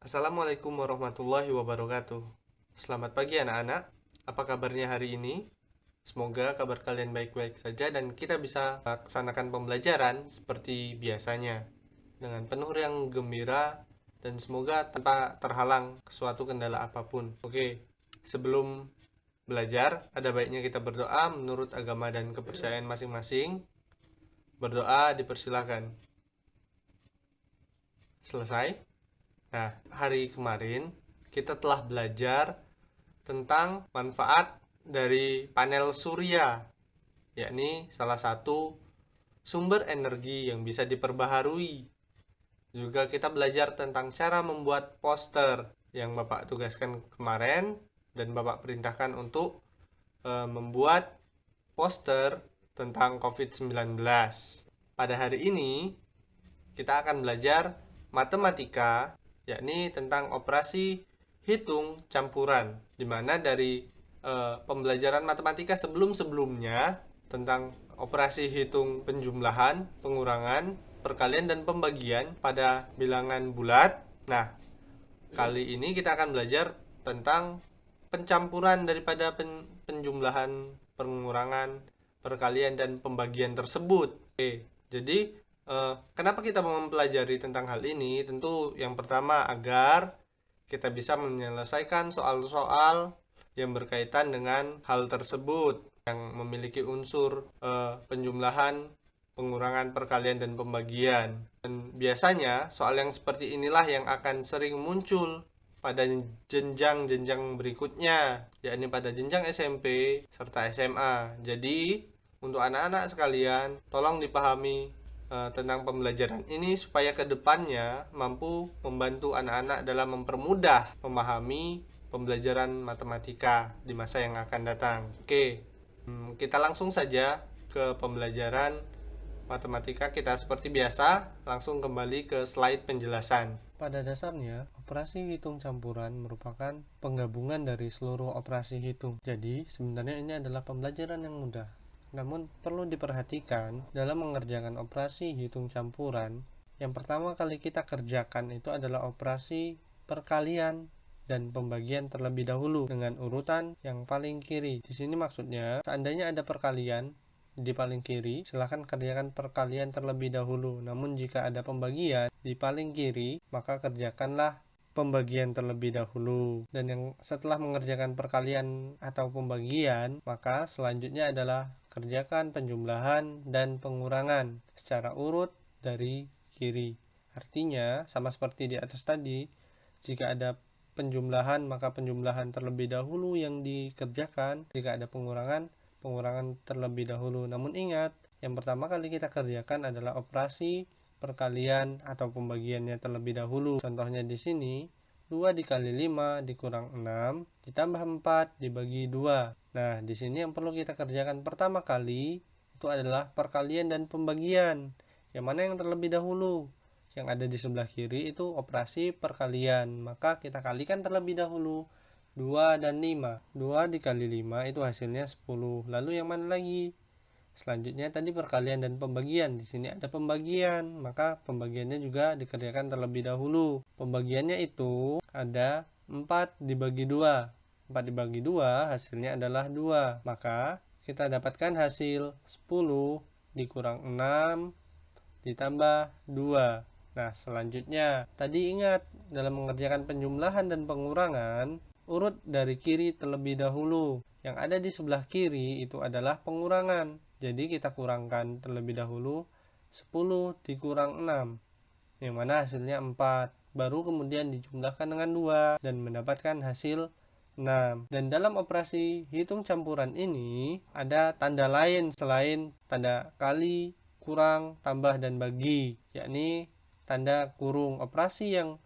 Assalamualaikum warahmatullahi wabarakatuh. Selamat pagi anak-anak. Apa kabarnya hari ini? Semoga kabar kalian baik-baik saja dan kita bisa laksanakan pembelajaran seperti biasanya dengan penuh yang gembira dan semoga tanpa terhalang suatu kendala apapun. Oke, sebelum belajar ada baiknya kita berdoa menurut agama dan kepercayaan masing-masing. Berdoa dipersilakan. Selesai? Nah, hari kemarin kita telah belajar tentang manfaat dari panel surya, yakni salah satu sumber energi yang bisa diperbaharui. Juga kita belajar tentang cara membuat poster yang Bapak tugaskan kemarin dan Bapak perintahkan untuk membuat poster tentang COVID-19. Pada hari ini kita akan belajar matematika, yakni tentang operasi hitung campuran, di mana dari pembelajaran matematika sebelum-sebelumnya tentang operasi hitung penjumlahan, pengurangan, perkalian, dan pembagian pada bilangan bulat. Nah, kali ini kita akan belajar tentang pencampuran daripada penjumlahan, pengurangan, perkalian, dan pembagian tersebut. Oke, jadi kenapa kita mempelajari tentang hal ini? Tentu yang pertama agar kita bisa menyelesaikan soal-soal yang berkaitan dengan hal tersebut yang memiliki unsur penjumlahan, pengurangan, perkalian, dan pembagian. Dan biasanya soal yang seperti inilah yang akan sering muncul pada jenjang-jenjang berikutnya, yakni pada jenjang SMP serta SMA. Jadi, untuk anak-anak sekalian, tolong dipahami tentang pembelajaran ini supaya kedepannya mampu membantu anak-anak dalam mempermudah memahami pembelajaran matematika di masa yang akan datang. Oke, kita langsung saja ke pembelajaran matematika kita seperti biasa, langsung kembali ke slide penjelasan. Pada dasarnya, operasi hitung campuran merupakan penggabungan dari seluruh operasi hitung. Jadi, sebenarnya ini adalah pembelajaran yang mudah. Namun, perlu diperhatikan dalam mengerjakan operasi hitung campuran, yang pertama kali kita kerjakan itu adalah operasi perkalian dan pembagian terlebih dahulu dengan urutan yang paling kiri. Di sini maksudnya, seandainya ada perkalian di paling kiri, silahkan kerjakan perkalian terlebih dahulu. Namun jika ada pembagian di paling kiri, maka kerjakanlah pembagian terlebih dahulu. Dan yang setelah mengerjakan perkalian atau pembagian, maka selanjutnya adalah kerjakan penjumlahan dan pengurangan secara urut dari kiri. Artinya, sama seperti di atas tadi, jika ada penjumlahan, maka penjumlahan terlebih dahulu yang dikerjakan. Jika ada pengurangan terlebih dahulu. Namun ingat, yang pertama kali kita kerjakan adalah operasi perkalian atau pembagiannya terlebih dahulu. Contohnya di sini, 2 dikali 5 dikurang 6 ditambah 4 dibagi 2. Nah, di sini yang perlu kita kerjakan pertama kali itu adalah perkalian dan pembagian. Yang mana yang terlebih dahulu? Yang ada di sebelah kiri itu operasi perkalian. Maka kita kalikan terlebih dahulu. 2 dan 5. 2 dikali 5 itu hasilnya 10. Lalu yang mana lagi? Selanjutnya tadi perkalian dan pembagian. Di sini ada pembagian, maka pembagiannya juga dikerjakan terlebih dahulu. Pembagiannya itu ada 4 dibagi 2. 4 dibagi 2 hasilnya adalah 2. Maka kita dapatkan hasil 10 dikurang 6 ditambah 2. Nah, selanjutnya tadi ingat dalam mengerjakan penjumlahan dan pengurangan, urut dari kiri terlebih dahulu. Yang ada di sebelah kiri itu adalah pengurangan. Jadi kita kurangkan terlebih dahulu 10 dikurang 6. Yang mana hasilnya 4. Baru kemudian dijumlahkan dengan 2 dan mendapatkan hasil 6. Dan dalam operasi hitung campuran ini ada tanda lain selain tanda kali, kurang, tambah, dan bagi, yakni tanda kurung. Operasi yang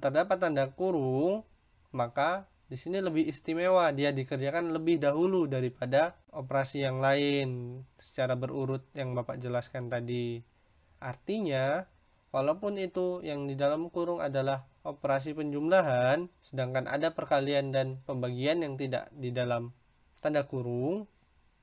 terdapat tanda kurung, maka di sini lebih istimewa, dia dikerjakan lebih dahulu daripada operasi yang lain secara berurut yang Bapak jelaskan tadi. Artinya, walaupun itu yang di dalam kurung adalah operasi penjumlahan, sedangkan ada perkalian dan pembagian yang tidak di dalam tanda kurung,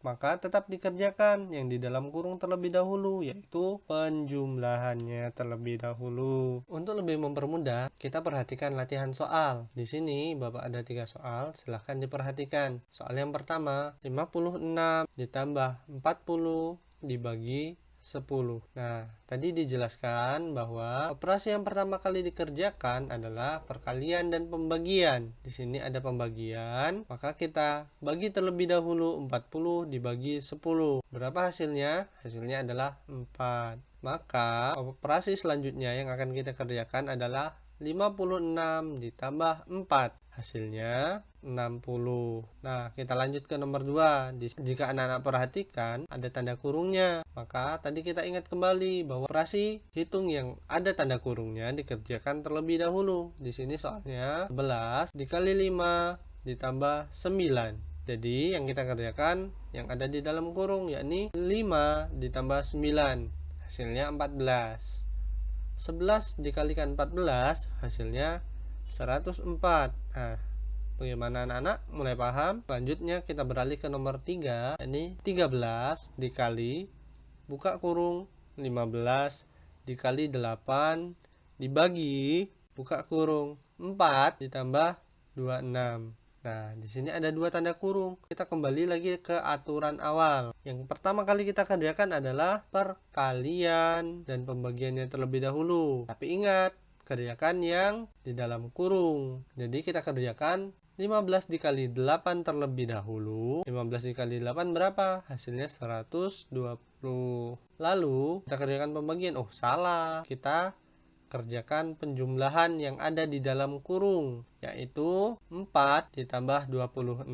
maka tetap dikerjakan yang di dalam kurung terlebih dahulu, yaitu penjumlahannya terlebih dahulu. Untuk lebih mempermudah, kita perhatikan latihan soal. Di sini Bapak ada 3 soal, silahkan diperhatikan. Soal yang pertama, 56 ditambah 40 dibagi 10. Nah, tadi dijelaskan bahwa operasi yang pertama kali dikerjakan adalah perkalian dan pembagian. Di sini ada pembagian, maka kita bagi terlebih dahulu 40 dibagi 10. Berapa hasilnya? Hasilnya adalah 4. Maka operasi selanjutnya yang akan kita kerjakan adalah 56 ditambah 4. Hasilnya 60. Nah, kita lanjut ke nomor 2. Jika anak-anak perhatikan, ada tanda kurungnya. Maka tadi kita ingat kembali bahwa operasi hitung yang ada tanda kurungnya dikerjakan terlebih dahulu. Di sini soalnya 11 dikali 5 ditambah 9. Jadi, yang kita kerjakan yang ada di dalam kurung, yakni 5 ditambah 9. Hasilnya 14. 11 dikalikan 14, hasilnya 104. Nah, bagaimana anak-anak? Mulai paham? Selanjutnya kita beralih ke nomor 3. Ini 13 dikali, buka kurung, 15 dikali 8 dibagi, buka kurung, 4 ditambah 26. Nah, di sini ada 2 tanda kurung. Kita kembali lagi ke aturan awal. Yang pertama kali kita kerjakan adalah perkalian dan pembagiannya terlebih dahulu. Tapi ingat, kerjakan yang di dalam kurung. Jadi kita kerjakan 15 dikali 8 terlebih dahulu. 15 dikali 8 berapa? Hasilnya 120. Lalu kita kerjakan pembagian. Oh, salah. Kita kerjakan penjumlahan yang ada di dalam kurung, yaitu 4 ditambah 26.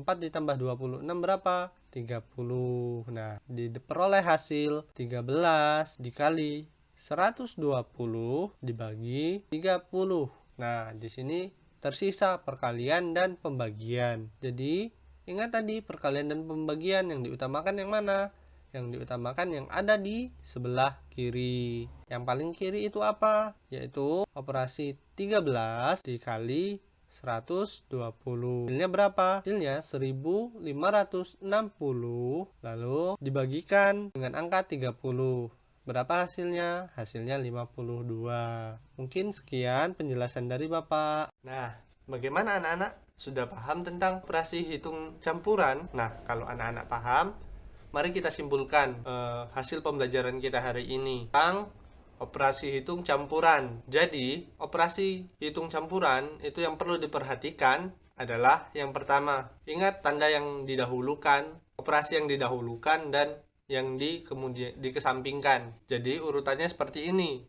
4 ditambah 26 berapa? 30. Nah, diperoleh hasil 13 dikali 120 dibagi 30. Nah, di sini tersisa perkalian dan pembagian. Jadi, ingat tadi perkalian dan pembagian yang diutamakan yang mana? Yang diutamakan yang ada di sebelah kiri. Yang paling kiri itu apa? Yaitu operasi 13 dikali 120. Hasilnya berapa? Hasilnya 1560. Lalu dibagikan dengan angka 30. Berapa hasilnya? Hasilnya 52. Mungkin sekian penjelasan dari Bapak. Nah, bagaimana anak-anak? Sudah paham tentang operasi hitung campuran? Nah, kalau anak-anak paham, mari kita simpulkan hasil pembelajaran kita hari ini tentang operasi hitung campuran. Jadi, operasi hitung campuran itu yang perlu diperhatikan adalah yang pertama, ingat tanda yang didahulukan, operasi yang didahulukan dan yang dikesampingkan. Jadi, urutannya seperti ini.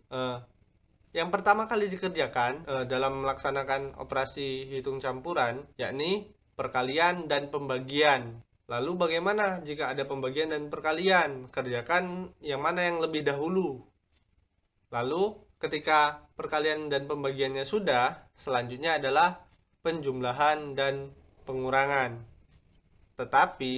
Yang pertama kali dikerjakan dalam melaksanakan operasi hitung campuran, yakni perkalian dan pembagian. Lalu bagaimana jika ada pembagian dan perkalian? Kerjakan yang mana yang lebih dahulu. Lalu ketika perkalian dan pembagiannya sudah, selanjutnya adalah penjumlahan dan pengurangan. Tetapi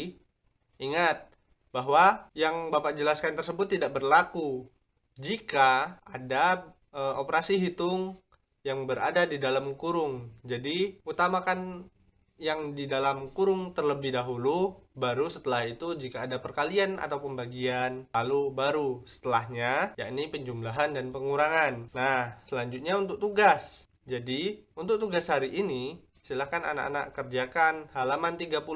ingat bahwa yang Bapak jelaskan tersebut tidak berlaku jika ada operasi hitung yang berada di dalam kurung. Jadi utamakan yang di dalam kurung terlebih dahulu, baru setelah itu jika ada perkalian atau pembagian, lalu baru setelahnya yakni penjumlahan dan pengurangan. Nah, selanjutnya untuk tugas. Jadi, untuk tugas hari ini, silahkan anak-anak kerjakan halaman 31.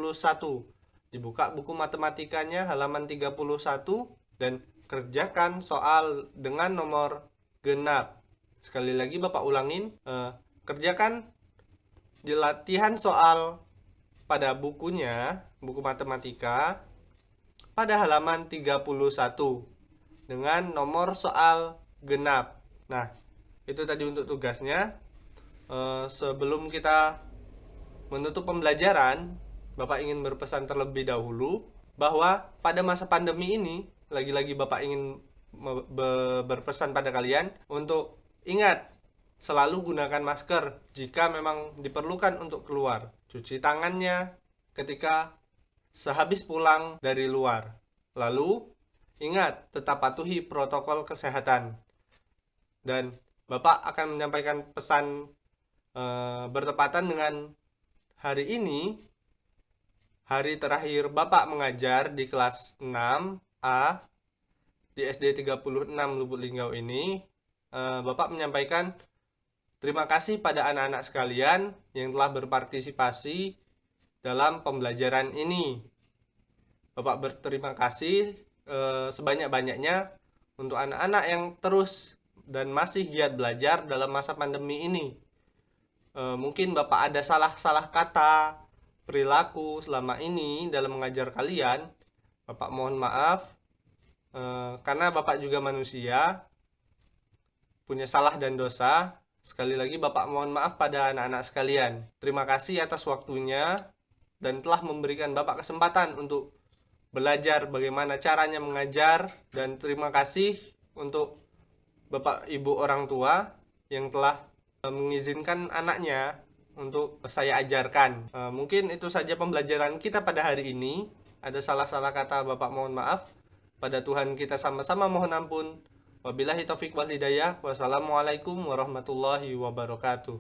Dibuka buku matematikanya halaman 31 dan kerjakan soal dengan nomor genap. Sekali lagi Bapak ulangin, kerjakan di latihan soal pada bukunya, buku matematika, pada halaman 31 dengan nomor soal genap. Nah, itu tadi untuk tugasnya. Sebelum kita menutup pembelajaran, Bapak ingin berpesan terlebih dahulu bahwa pada masa pandemi ini, lagi-lagi Bapak ingin berpesan pada kalian untuk ingat, selalu gunakan masker jika memang diperlukan untuk keluar. Cuci tangannya ketika sehabis pulang dari luar. Lalu, ingat, tetap patuhi protokol kesehatan. Dan Bapak akan menyampaikan pesan bertepatan dengan hari ini, hari terakhir Bapak mengajar di kelas 6A di SD 36 Lubuk Linggau ini, Bapak menyampaikan terima kasih pada anak-anak sekalian yang telah berpartisipasi dalam pembelajaran ini. Bapak berterima kasih sebanyak-banyaknya untuk anak-anak yang terus dan masih giat belajar dalam masa pandemi ini. Mungkin Bapak ada salah-salah kata, perilaku selama ini dalam mengajar kalian. Bapak mohon maaf, karena Bapak juga manusia, punya salah dan dosa. Sekali lagi Bapak mohon maaf pada anak-anak sekalian. Terima kasih atas waktunya dan telah memberikan Bapak kesempatan untuk belajar bagaimana caranya mengajar, dan terima kasih untuk Bapak Ibu orang tua yang telah mengizinkan anaknya untuk saya ajarkan. Mungkin itu saja pembelajaran kita pada hari ini. Ada salah-salah kata Bapak mohon maaf. Pada Tuhan kita sama-sama mohon ampun. Wabillahi taufiq wal hidayah. Wassalamualaikum warahmatullahi wabarakatuh.